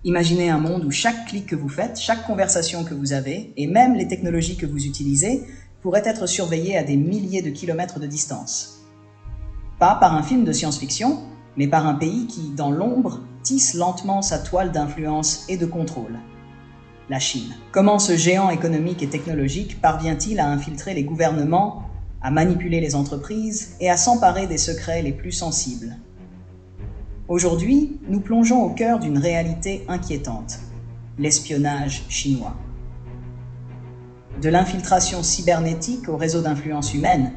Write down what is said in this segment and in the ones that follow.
Imaginez un monde où chaque clic que vous faites, chaque conversation que vous avez, et même les technologies que vous utilisez, pourraient être surveillées à des milliers de kilomètres de distance. Pas par un film de science-fiction, mais par un pays qui, dans l'ombre, tisse lentement sa toile d'influence et de contrôle. La Chine. Comment ce géant économique et technologique parvient-il à infiltrer les gouvernements, à manipuler les entreprises et à s'emparer des secrets les plus sensibles? Aujourd'hui, nous plongeons au cœur d'une réalité inquiétante, l'espionnage chinois. De l'infiltration cybernétique au réseau d'influence humaine,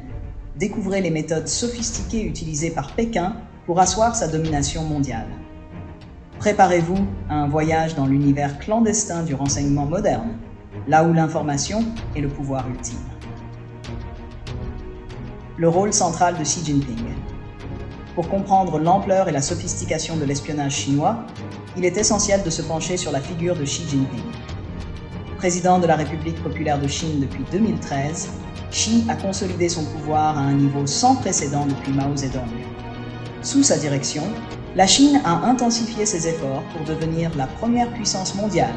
découvrez les méthodes sophistiquées utilisées par Pékin pour asseoir sa domination mondiale. Préparez-vous à un voyage dans l'univers clandestin du renseignement moderne, là où l'information est le pouvoir ultime. Le rôle central de Xi Jinping. Pour comprendre l'ampleur et la sophistication de l'espionnage chinois, il est essentiel de se pencher sur la figure de Xi Jinping. Président de la République populaire de Chine depuis 2013, Xi a consolidé son pouvoir à un niveau sans précédent depuis Mao Zedong. Sous sa direction, la Chine a intensifié ses efforts pour devenir la première puissance mondiale,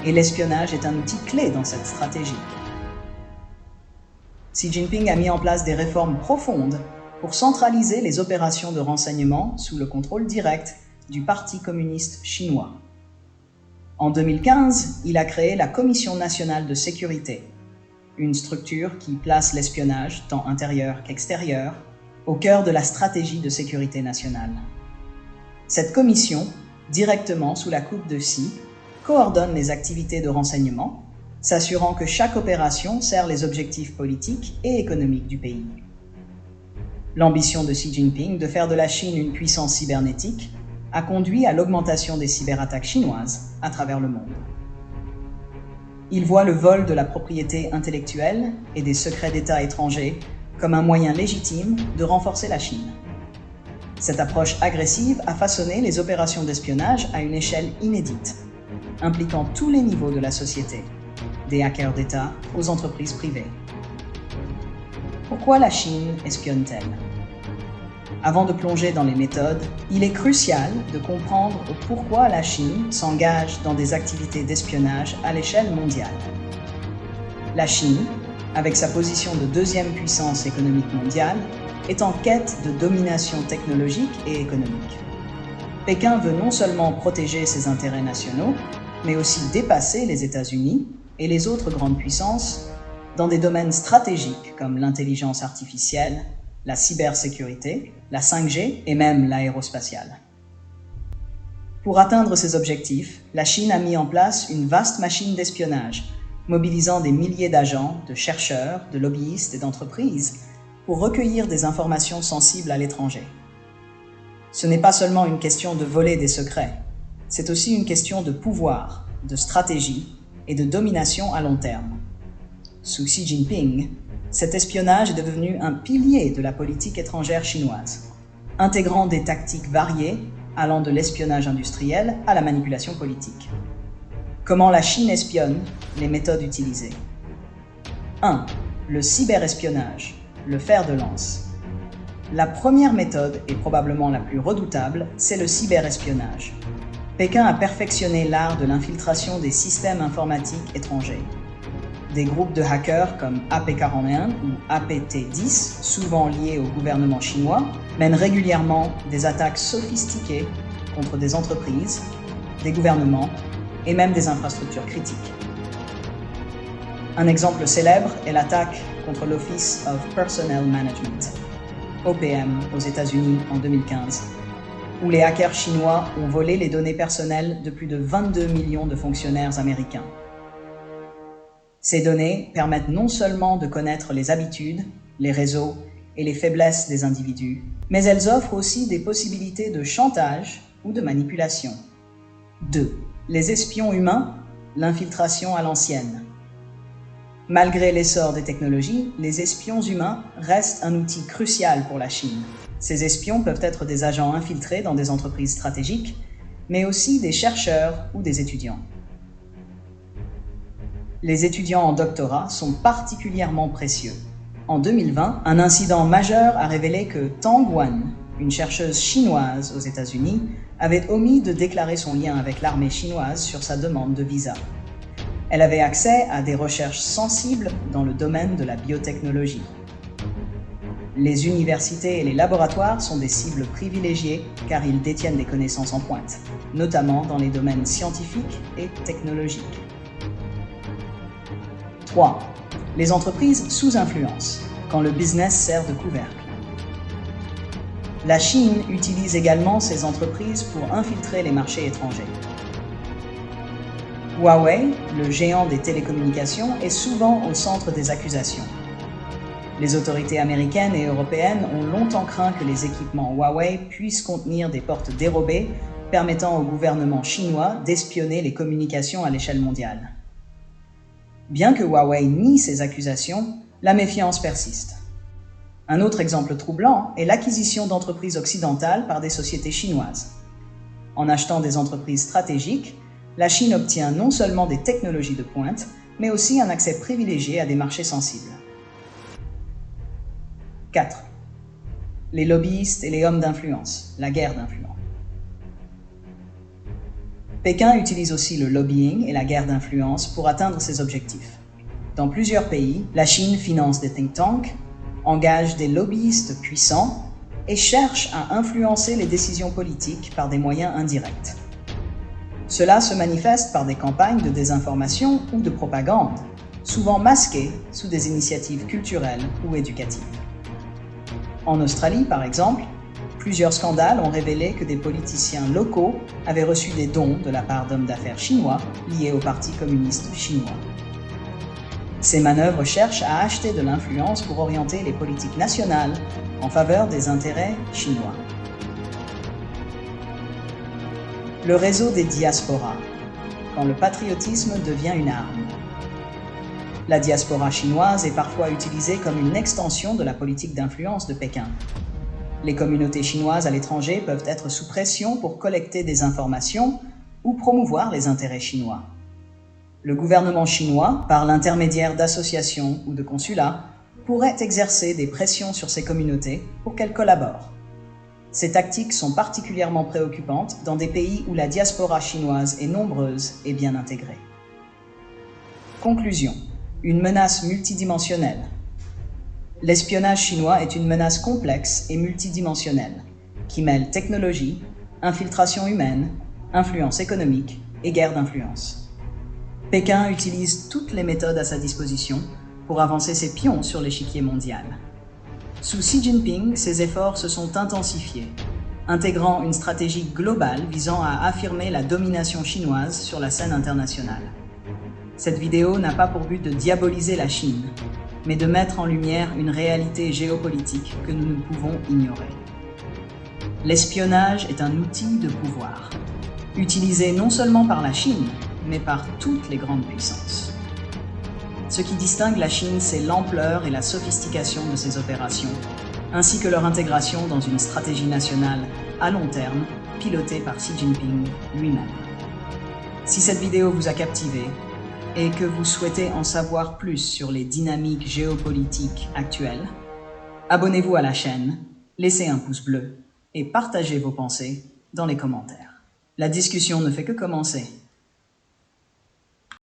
et l'espionnage est un outil clé dans cette stratégie. Xi Jinping a mis en place des réformes profondes pour centraliser les opérations de renseignement sous le contrôle direct du Parti communiste chinois. En 2015, il a créé la Commission nationale de sécurité, une structure qui place l'espionnage, tant intérieur qu'extérieur, au cœur de la stratégie de sécurité nationale. Cette commission, directement sous la coupe de Xi, coordonne les activités de renseignement, s'assurant que chaque opération sert les objectifs politiques et économiques du pays. L'ambition de Xi Jinping de faire de la Chine une puissance cybernétique a conduit à l'augmentation des cyberattaques chinoises à travers le monde. Il voit le vol de la propriété intellectuelle et des secrets d'État étrangers comme un moyen légitime de renforcer la Chine. Cette approche agressive a façonné les opérations d'espionnage à une échelle inédite, impliquant tous les niveaux de la société, des hackers d'État aux entreprises privées. Pourquoi la Chine espionne-t-elle? Avant de plonger dans les méthodes, il est crucial de comprendre pourquoi la Chine s'engage dans des activités d'espionnage à l'échelle mondiale. La Chine, avec sa position de deuxième puissance économique mondiale, est en quête de domination technologique et économique. Pékin veut non seulement protéger ses intérêts nationaux, mais aussi dépasser les États-Unis et les autres grandes puissances dans des domaines stratégiques comme l'intelligence artificielle, la cybersécurité, la 5G et même l'aérospatiale. Pour atteindre ces objectifs, la Chine a mis en place une vaste machine d'espionnage, mobilisant des milliers d'agents, de chercheurs, de lobbyistes et d'entreprises pour recueillir des informations sensibles à l'étranger. Ce n'est pas seulement une question de voler des secrets, c'est aussi une question de pouvoir, de stratégie et de domination à long terme. Sous Xi Jinping, cet espionnage est devenu un pilier de la politique étrangère chinoise, intégrant des tactiques variées allant de l'espionnage industriel à la manipulation politique. Comment la Chine espionne, les méthodes utilisées. 1. Le cyberespionnage, le fer de lance. La première méthode, et probablement la plus redoutable, c'est le cyberespionnage. Pékin a perfectionné l'art de l'infiltration des systèmes informatiques étrangers. Des groupes de hackers comme AP41 ou APT10, souvent liés au gouvernement chinois, mènent régulièrement des attaques sophistiquées contre des entreprises, des gouvernements et même des infrastructures critiques. Un exemple célèbre est l'attaque contre l'Office of Personnel Management, OPM, aux États-Unis en 2015, où les hackers chinois ont volé les données personnelles de plus de 22 millions de fonctionnaires américains. Ces données permettent non seulement de connaître les habitudes, les réseaux et les faiblesses des individus, mais elles offrent aussi des possibilités de chantage ou de manipulation. 2. Les espions humains, l'infiltration à l'ancienne. Malgré l'essor des technologies, les espions humains restent un outil crucial pour la Chine. Ces espions peuvent être des agents infiltrés dans des entreprises stratégiques, mais aussi des chercheurs ou des étudiants. Les étudiants en doctorat sont particulièrement précieux. En 2020, un incident majeur a révélé que Tang Wan, une chercheuse chinoise aux États-Unis, avait omis de déclarer son lien avec l'armée chinoise sur sa demande de visa. Elle avait accès à des recherches sensibles dans le domaine de la biotechnologie. Les universités et les laboratoires sont des cibles privilégiées car ils détiennent des connaissances en pointe, notamment dans les domaines scientifiques et technologiques. 3. Les entreprises sous influence, quand le business sert de couvercle. La Chine utilise également ces entreprises pour infiltrer les marchés étrangers. Huawei, le géant des télécommunications, est souvent au centre des accusations. Les autorités américaines et européennes ont longtemps craint que les équipements Huawei puissent contenir des portes dérobées permettant au gouvernement chinois d'espionner les communications à l'échelle mondiale. Bien que Huawei nie ces accusations, la méfiance persiste. Un autre exemple troublant est l'acquisition d'entreprises occidentales par des sociétés chinoises. En achetant des entreprises stratégiques, la Chine obtient non seulement des technologies de pointe, mais aussi un accès privilégié à des marchés sensibles. 4. Les lobbyistes et les hommes d'influence, la guerre d'influence. Pékin utilise aussi le lobbying et la guerre d'influence pour atteindre ses objectifs. Dans plusieurs pays, la Chine finance des think tanks, engage des lobbyistes puissants et cherche à influencer les décisions politiques par des moyens indirects. Cela se manifeste par des campagnes de désinformation ou de propagande, souvent masquées sous des initiatives culturelles ou éducatives. En Australie, par exemple, plusieurs scandales ont révélé que des politiciens locaux avaient reçu des dons de la part d'hommes d'affaires chinois liés au Parti communiste chinois. Ces manœuvres cherchent à acheter de l'influence pour orienter les politiques nationales en faveur des intérêts chinois. Le réseau des diasporas, quand le patriotisme devient une arme. La diaspora chinoise est parfois utilisée comme une extension de la politique d'influence de Pékin. Les communautés chinoises à l'étranger peuvent être sous pression pour collecter des informations ou promouvoir les intérêts chinois. Le gouvernement chinois, par l'intermédiaire d'associations ou de consulats, pourrait exercer des pressions sur ces communautés pour qu'elles collaborent. Ces tactiques sont particulièrement préoccupantes dans des pays où la diaspora chinoise est nombreuse et bien intégrée. Conclusion. Une menace multidimensionnelle. L'espionnage chinois est une menace complexe et multidimensionnelle, qui mêle technologie, infiltration humaine, influence économique et guerre d'influence. Pékin utilise toutes les méthodes à sa disposition pour avancer ses pions sur l'échiquier mondial. Sous Xi Jinping, ses efforts se sont intensifiés, intégrant une stratégie globale visant à affirmer la domination chinoise sur la scène internationale. Cette vidéo n'a pas pour but de diaboliser la Chine, mais de mettre en lumière une réalité géopolitique que nous ne pouvons ignorer. L'espionnage est un outil de pouvoir, utilisé non seulement par la Chine, mais par toutes les grandes puissances. Ce qui distingue la Chine, c'est l'ampleur et la sophistication de ses opérations, ainsi que leur intégration dans une stratégie nationale à long terme, pilotée par Xi Jinping lui-même. Si cette vidéo vous a captivé et que vous souhaitez en savoir plus sur les dynamiques géopolitiques actuelles, abonnez-vous à la chaîne, laissez un pouce bleu et partagez vos pensées dans les commentaires. La discussion ne fait que commencer.